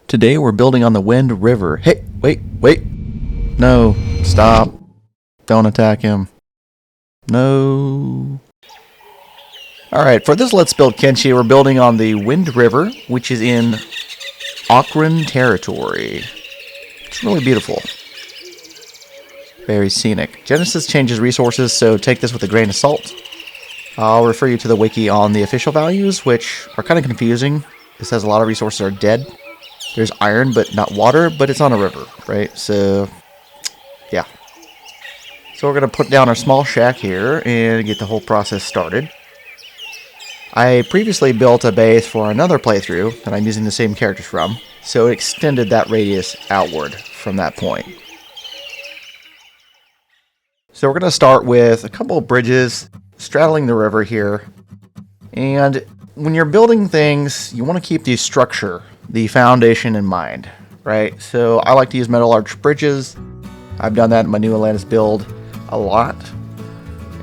Today we're building on the Wend River. Hey, wait. No, stop. Don't attack him. No. Alright, for this Let's Build Kenshi, we're building on the Wend River, which is in Okran territory. It's really beautiful. Very scenic. Genesis changes resources, so take this with a grain of salt. I'll refer you to the wiki on the official values, which are kind of confusing. It says a lot of resources are dead. There's iron, but not water, but it's on a river, right? So, yeah. So we're going to put down our small shack here and get the whole process started. I previously built a base for another playthrough that I'm using the same characters from, so it extended that radius outward from that point. So we're going to start with a couple of bridges straddling the river here. And when you're building things, you want to keep the structure, the foundation in mind, right? So I like to use metal arch bridges. I've done that in my new Atlantis build a lot.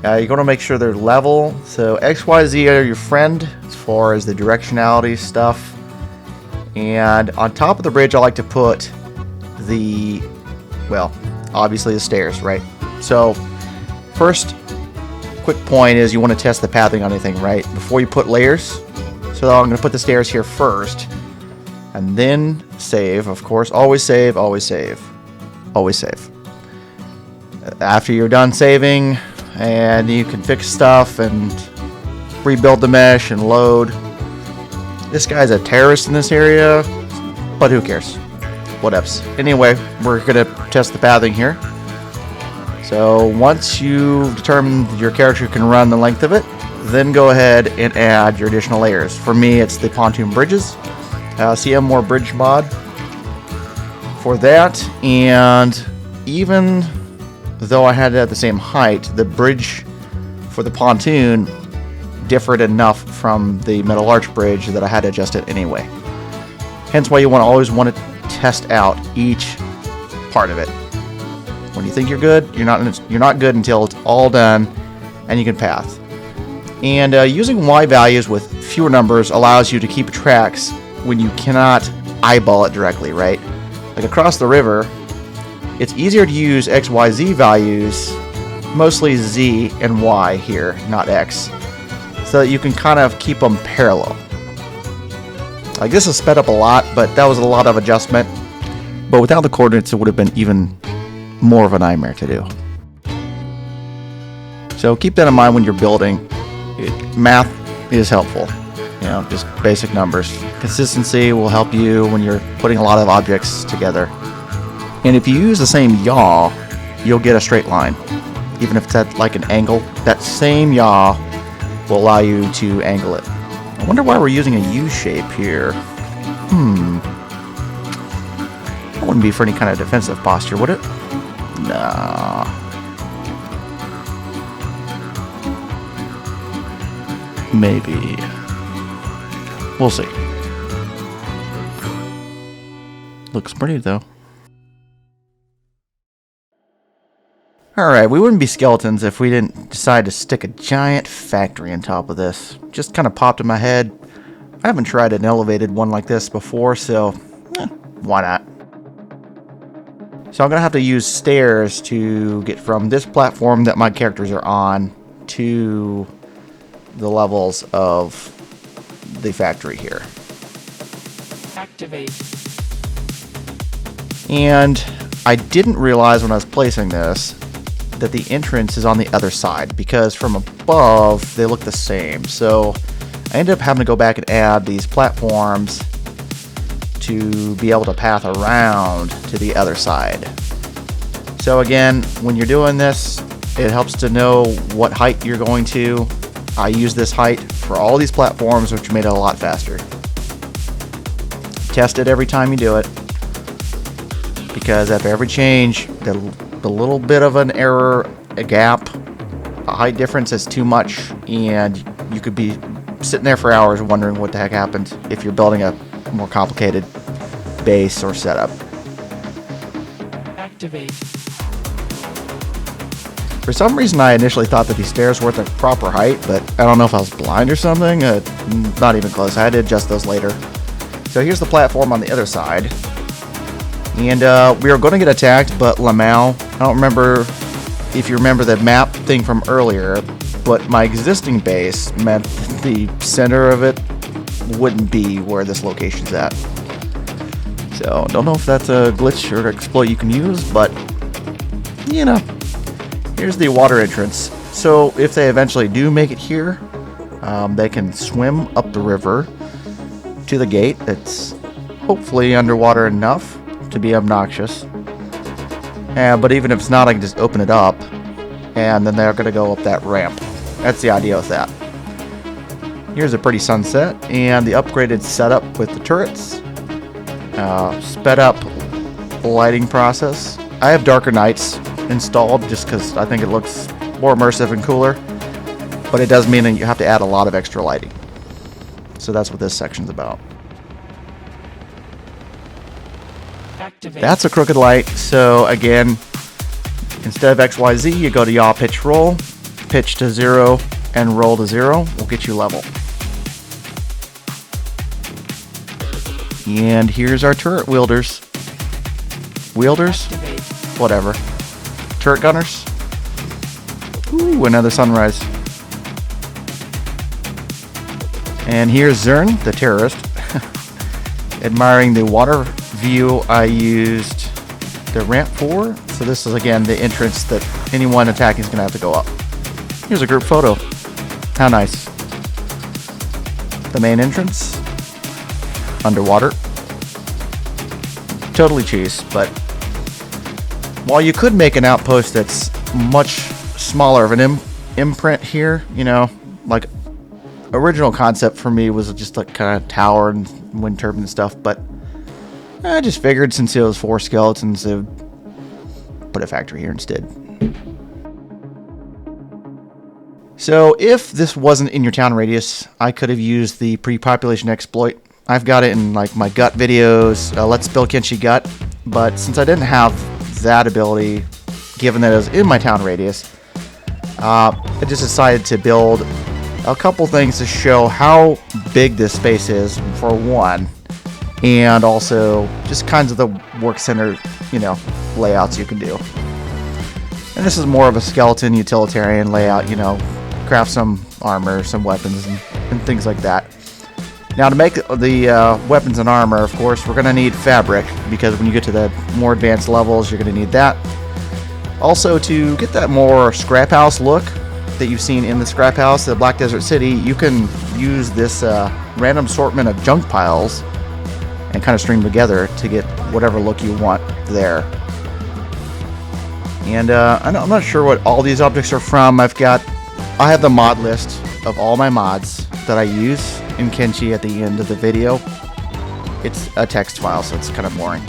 You're going to make sure they're level. So X, Y, Z are your friend as far as the directionality stuff. And on top of the bridge, I like to put the, well, obviously the stairs, right? So first quick point is you want to test the pathing on anything, right? Before you put layers. So I'm going to put the stairs here first. And then save, of course. Always save, always save. Always save. After you're done saving, and you can fix stuff and rebuild the mesh and load. This guy's a terrorist in this area, but who cares? Whatevs. Anyway, we're going to test the pathing here. So once you've determined your character can run the length of it, then go ahead and add your additional layers. For me, it's the pontoon bridges. CM more bridge mod for that, and even though I had it at the same height, the bridge for the pontoon differed enough from the metal arch bridge that I had to adjust it anyway. Hence why you always want to test out each part of it. When you think you're good, you're not good until it's all done and you can path. And using Y values with fewer numbers allows you to keep tracks when you cannot eyeball it directly, right? Like across the river, it's easier to use X, Y, Z values, mostly Z and Y here, not X, so that you can kind of keep them parallel. Like this is sped up a lot, but that was a lot of adjustment. But without the coordinates, it would have been even more of a nightmare to do. So keep that in mind when you're building. Math is helpful. You know, just basic numbers. Consistency will help you when you're putting a lot of objects together. And if you use the same yaw, you'll get a straight line. Even if it's at like an angle, that same yaw will allow you to angle it. I wonder why we're using a U shape here. That wouldn't be for any kind of defensive posture, would it? Nah. Maybe. We'll see. Looks pretty though. Alright, we wouldn't be skeletons if we didn't decide to stick a giant factory on top of this. Just kind of popped in my head. I haven't tried an elevated one like this before, so why not? So I'm going to have to use stairs to get from this platform that my characters are on to the levels of the factory here. Activate. And I didn't realize when I was placing this that the entrance is on the other side, because from above they look the same. So I ended up having to go back and add these platforms to be able to path around to the other side. So again, when you're doing this, it helps to know what height you're going to. I use this height for all these platforms, which made it a lot faster. Test it every time you do it, because after every change, the little bit of an error, a gap, a height difference is too much, and you could be sitting there for hours wondering what the heck happened if you're building a more complicated base or setup. Activate. For some reason, I initially thought that these stairs weren't the proper height, but I don't know if I was blind or something. Not even close. I had to adjust those later. So here's the platform on the other side. And we are going to get attacked, but Lamau, I don't remember if you remember the map thing from earlier, but my existing base meant the center of it wouldn't be where this location's at. So don't know if that's a glitch or exploit you can use, but you know, here's the water entrance. So if they eventually do make it here, they can swim up the river to the gate. It's hopefully underwater enough to be obnoxious. But even if it's not, I can just open it up, and then they're going to go up that ramp. That's the idea with that. Here's a pretty sunset, and the upgraded setup with the turrets. Sped up lighting process. I have darker nights installed just because I think it looks more immersive and cooler, but it does mean that you have to add a lot of extra lighting. So that's what this section's about. Activate. That's a crooked light, so again, instead of XYZ, you go to yaw, pitch, roll, pitch to 0, and roll to 0. Will get you level. And here's our turret wielders. Wielders? Activate. Whatever. Turret gunners. Ooh, another sunrise. And here's Zern, the terrorist, admiring the water view I used the ramp for. So this is again the entrance that anyone attacking is going to have to go up. Here's a group photo. How nice. The main entrance. Underwater. Totally cheese, but while you could make an outpost that's much smaller of an imprint here, you know, like original concept for me was just like kind of tower and wind turbine and stuff, but I just figured since it was 4 skeletons, they would put a factory here instead. So if this wasn't in your town radius, I could have used the pre-population exploit. I've got it in like my gut videos, Let's Build Kenshi Gut, but since I didn't have that ability, given that it was in my town radius, I just decided to build a couple things to show how big this space is, for one, and also just kinds of the work center, you know, layouts you can do. And this is more of a skeleton utilitarian layout, you know, craft some armor, some weapons, and things like that. Now to make the weapons and armor, of course, we're going to need fabric, because when you get to the more advanced levels, you're going to need that. Also, to get that more scrap house look that you've seen in the scrap house, the Black Desert City, you can use this random assortment of junk piles and kind of string them together to get whatever look you want there. And I'm not sure what all these objects are from. I have the mod list of all my mods that I use in Kenshi at the end of the video. It's a text file, so it's kind of boring.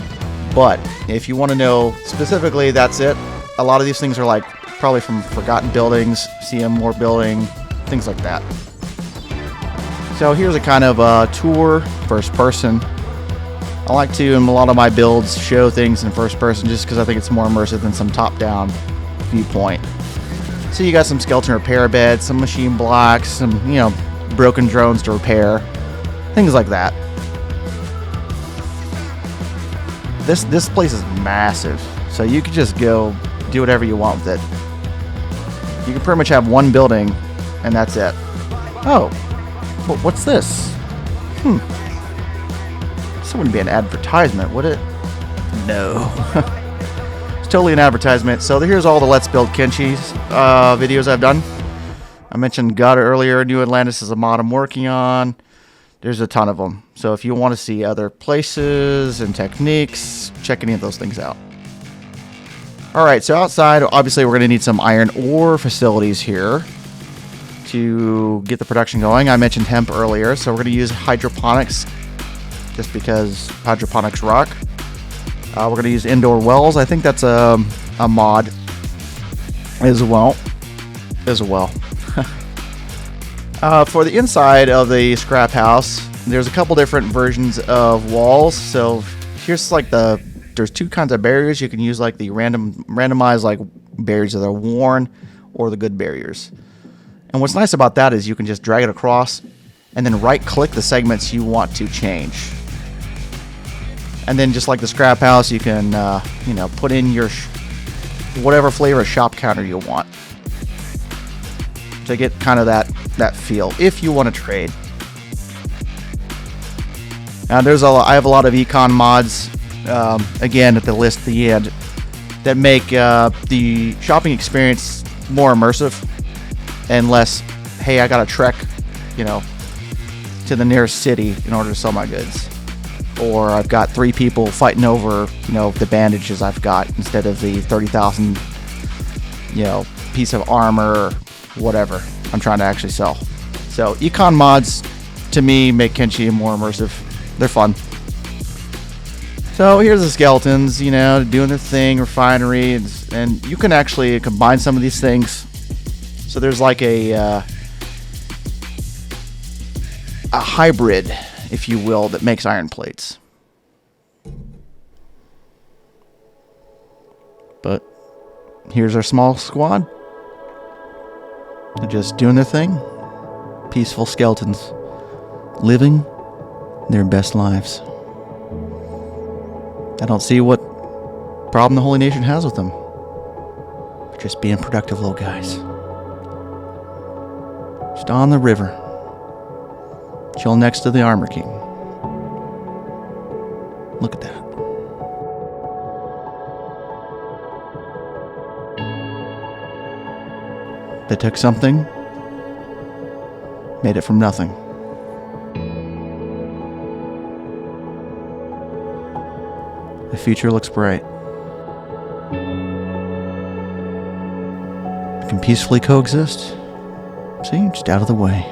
But if you want to know specifically, that's it. A lot of these things are like probably from Forgotten Buildings, CM More Building, things like that. So here's a kind of tour, first person. I like to, in a lot of my builds, show things in first person just because I think it's more immersive than some top-down viewpoint. So you got some skeleton repair beds, some machine blocks, some, you know, broken drones to repair, things like that. This place is massive, so you could just go do whatever you want with it. You can pretty much have one building, and that's it. Oh, what's this? This wouldn't be an advertisement, would it? No. It's totally an advertisement. So here's all the Let's Build Kenshi's videos I've done. I mentioned God earlier. New Atlantis is a mod I'm working on. There's a ton of them. So if you want to see other places and techniques, check any of those things out. Alright, so outside, obviously we're going to need some iron ore facilities here to get the production going. I mentioned hemp earlier, so we're going to use hydroponics just because hydroponics rock. We're going to use indoor wells. I think that's a mod as well. For the inside of the scrap house, there's a couple different versions of walls. So here's like there's two kinds of barriers. You can use like the randomized like barriers that are worn, or the good barriers. And what's nice about that is you can just drag it across and then right click the segments you want to change. And then just like the scrap house, you can, put in your whatever flavor shop counter you want to get kind of that feel if you want to trade. Now I have a lot of econ mods, again at the list at the end, that make the shopping experience more immersive and less, hey, I gotta trek, to the nearest city in order to sell my goods. Or I've got 3 people fighting over, the bandages I've got instead of the 30,000, piece of armor or whatever I'm trying to actually sell. So econ mods, to me, make Kenshi more immersive. They're fun. So here's the skeletons, doing their thing, refinery, and you can actually combine some of these things. So there's like a hybrid, if you will, that makes iron plates. But here's our small squad. They're just doing their thing. Peaceful skeletons. Living their best lives. I don't see what problem the Holy Nation has with them. They're just being productive little guys. Just on the river. Chill next to the Armor King. Look at that. They took something, made it from nothing. The future looks bright. We can peacefully coexist. See, just out of the way.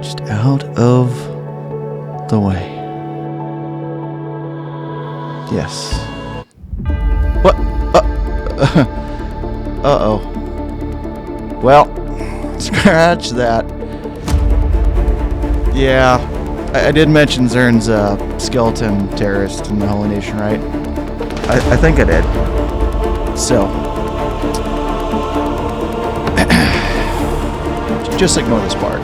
Just out of the way. Yes. What? Uh-oh. Well, scratch that. Yeah, I did mention Zern's a skeleton terrorist in the Holy Nation, right? I think I did. So, just ignore this part.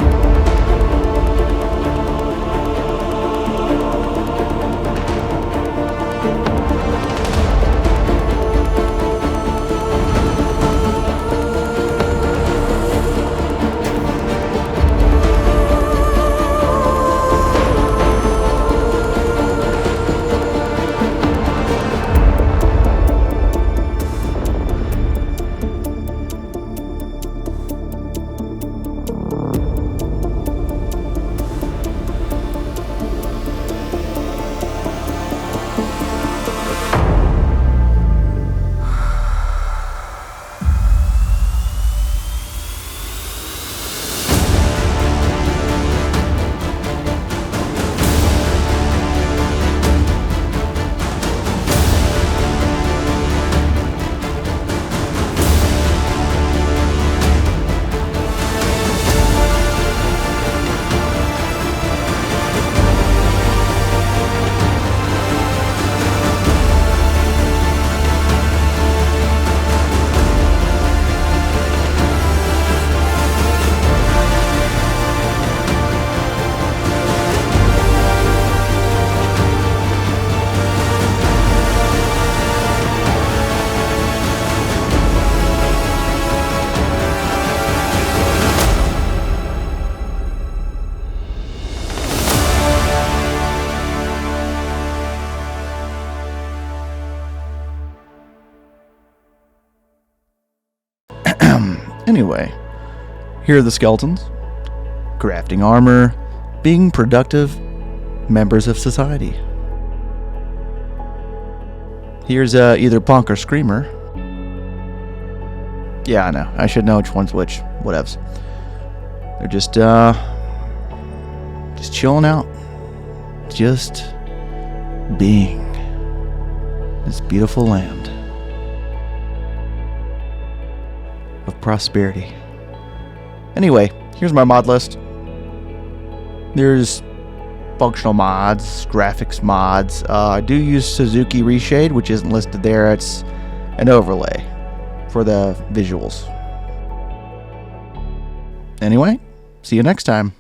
Anyway, here are the skeletons. Crafting armor, being productive members of society. Here's either Punk or Screamer. Yeah, I know. I should know which one's which. Whatevs. They're just chilling out. Just being. This beautiful land of prosperity. Anyway, here's my mod list. There's functional mods, graphics mods. I do use Suzuki Reshade, which isn't listed there. It's an overlay for the visuals. Anyway, see you next time.